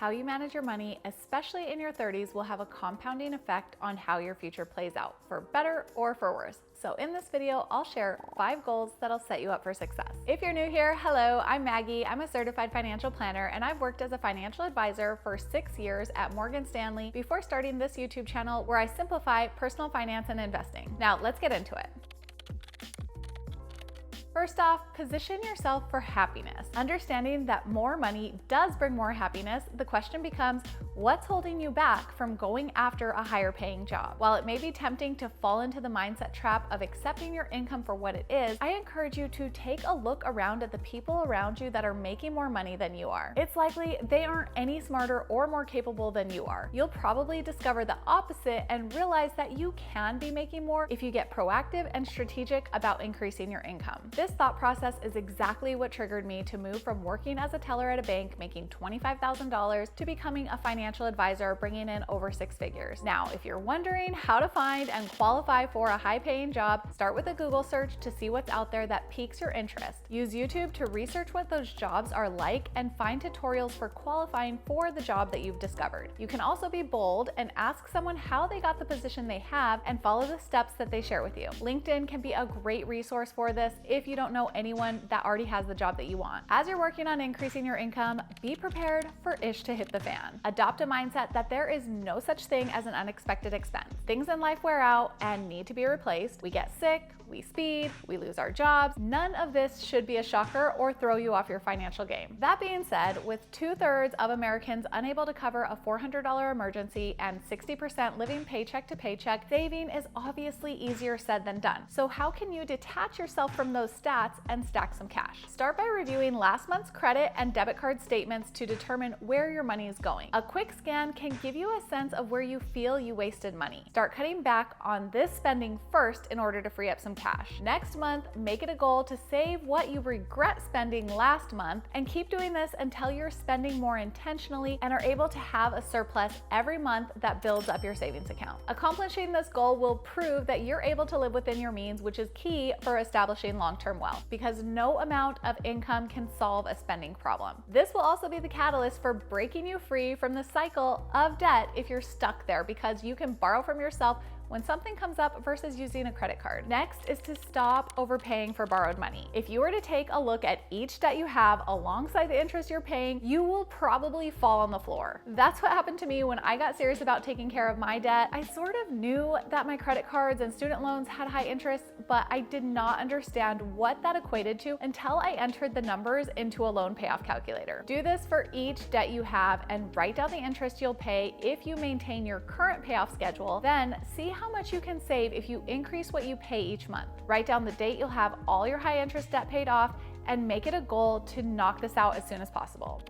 How you manage your money, especially in your 30s, will have a compounding effect on how your future plays out, for better or for worse. So in this video, I'll share 5 goals that'll set you up for success. If you're new here, hello, I'm Maggie. I'm a certified financial planner, and I've worked as a financial advisor for 6 years at Morgan Stanley before starting this YouTube channel where I simplify personal finance and investing. Now let's get into it. First off, position yourself for happiness. Understanding that more money does bring more happiness, the question becomes, what's holding you back from going after a higher paying job? While it may be tempting to fall into the mindset trap of accepting your income for what it is, I encourage you to take a look around at the people around you that are making more money than you are. It's likely they aren't any smarter or more capable than you are. You'll probably discover the opposite and realize that you can be making more if you get proactive and strategic about increasing your income. This thought process is exactly what triggered me to move from working as a teller at a bank making $25,000 to becoming a financial advisor bringing in over 6 figures. Now, if you're wondering how to find and qualify for a high-paying job, start with a Google search to see what's out there that piques your interest. Use YouTube to research what those jobs are like and find tutorials for qualifying for the job that you've discovered. You can also be bold and ask someone how they got the position they have and follow the steps that they share with you. LinkedIn can be a great resource for this if you don't know anyone that already has the job that you want. As you're working on increasing your income, be prepared for ish to hit the fan. Adopt a mindset that there is no such thing as an unexpected expense. Things in life wear out and need to be replaced. We get sick, we speed, we lose our jobs. None of this should be a shocker or throw you off your financial game. That being said, with 2/3 of Americans unable to cover a $400 emergency and 60% living paycheck to paycheck, saving is obviously easier said than done. So how can you detach yourself from those stats and stack some cash? Start by reviewing last month's credit and debit card statements to determine where your money is going. A quick scan can give you a sense of where you feel you wasted money. Start cutting back on this spending first in order to free up some cash. Next month, make it a goal to save what you regret spending last month and keep doing this until you're spending more intentionally and are able to have a surplus every month that builds up your savings account. Accomplishing this goal will prove that you're able to live within your means, which is key for establishing long-term wealth, because no amount of income can solve a spending problem. This will also be the catalyst for breaking you free from the cycle of debt if you're stuck there, because you can borrow from yourself when something comes up versus using a credit card. Next is to stop overpaying for borrowed money. If you were to take a look at each debt you have alongside the interest you're paying, you will probably fall on the floor. That's what happened to me when I got serious about taking care of my debt. I sort of knew that my credit cards and student loans had high interest, but I did not understand what that equated to until I entered the numbers into a loan payoff calculator. Do this for each debt you have and write down the interest you'll pay if you maintain your current payoff schedule. Then see how much you can save if you increase what you pay each month. Write down the date you'll have all your high interest debt paid off and make it a goal to knock this out as soon as possible.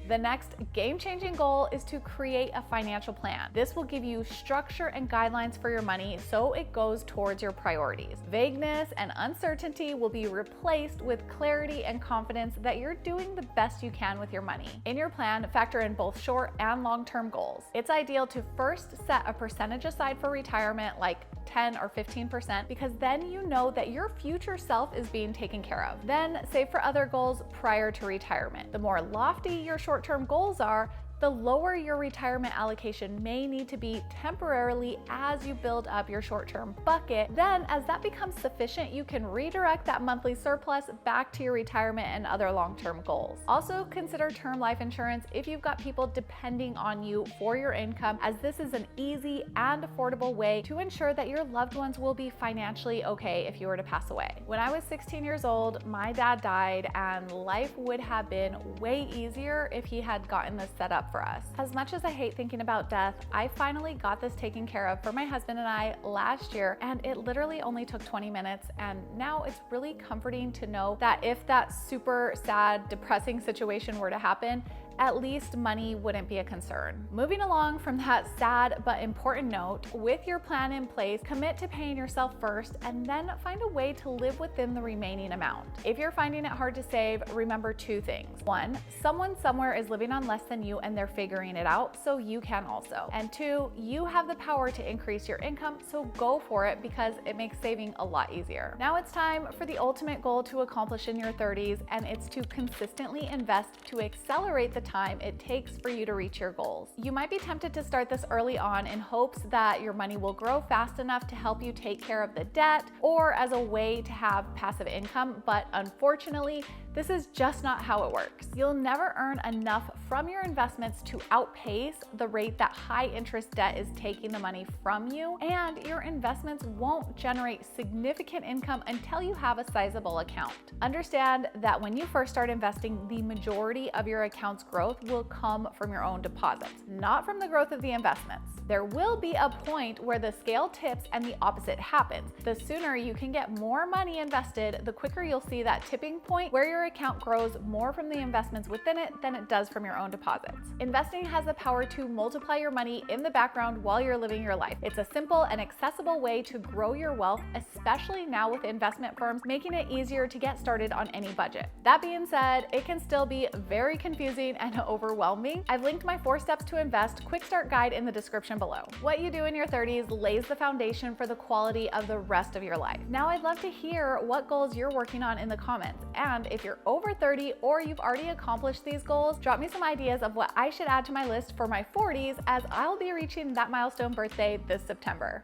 The next game-changing goal is to create a financial plan. This will give you structure and guidelines for your money so it goes towards your priorities. Vagueness and uncertainty will be replaced with clarity and confidence that you're doing the best you can with your money. In your plan, factor in both short and long-term goals. It's ideal to first set a percentage aside for retirement, like 10 or 15%, because then you know that your future self is being taken care of. Then save for other goals prior to retirement. The more lofty your short-term goals are, the lower your retirement allocation may need to be temporarily as you build up your short-term bucket. Then, as that becomes sufficient, you can redirect that monthly surplus back to your retirement and other long-term goals. Also, consider term life insurance if you've got people depending on you for your income, as this is an easy and affordable way to ensure that your loved ones will be financially okay if you were to pass away. When I was 16 years old, my dad died, and life would have been way easier if he had gotten this set up for us. As much as I hate thinking about death, I finally got this taken care of for my husband and I last year, and it literally only took 20 minutes. And now it's really comforting to know that if that super sad, depressing situation were to happen, at least money wouldn't be a concern. Moving along from that sad but important note, with your plan in place, commit to paying yourself first and then find a way to live within the remaining amount. If you're finding it hard to save, remember two things. One, someone somewhere is living on less than you and they're figuring it out, so you can also. And two, you have the power to increase your income, so go for it because it makes saving a lot easier. Now it's time for the ultimate goal to accomplish in your 30s, and it's to consistently invest to accelerate the time it takes for you to reach your goals. You might be tempted to start this early on in hopes that your money will grow fast enough to help you take care of the debt or as a way to have passive income, but unfortunately, this is just not how it works. You'll never earn enough from your investments to outpace the rate that high interest debt is taking the money from you, and your investments won't generate significant income until you have a sizable account. Understand that when you first start investing, the majority of your account's growth will come from your own deposits, not from the growth of the investments. There will be a point where the scale tips and the opposite happens. The sooner you can get more money invested, the quicker you'll see that tipping point where your account grows more from the investments within it than it does from your own deposits. Investing has the power to multiply your money in the background while you're living your life. It's a simple and accessible way to grow your wealth, especially now with investment firms making it easier to get started on any budget. That being said, it can still be very confusing and overwhelming. I've linked my 4 steps to invest quick start guide in the description below. What you do in your 30s lays the foundation for the quality of the rest of your life. Now I'd love to hear what goals you're working on in the comments, and if you're over 30 or you've already accomplished these goals, drop me some ideas of what I should add to my list for my 40s, as I'll be reaching that milestone birthday this September.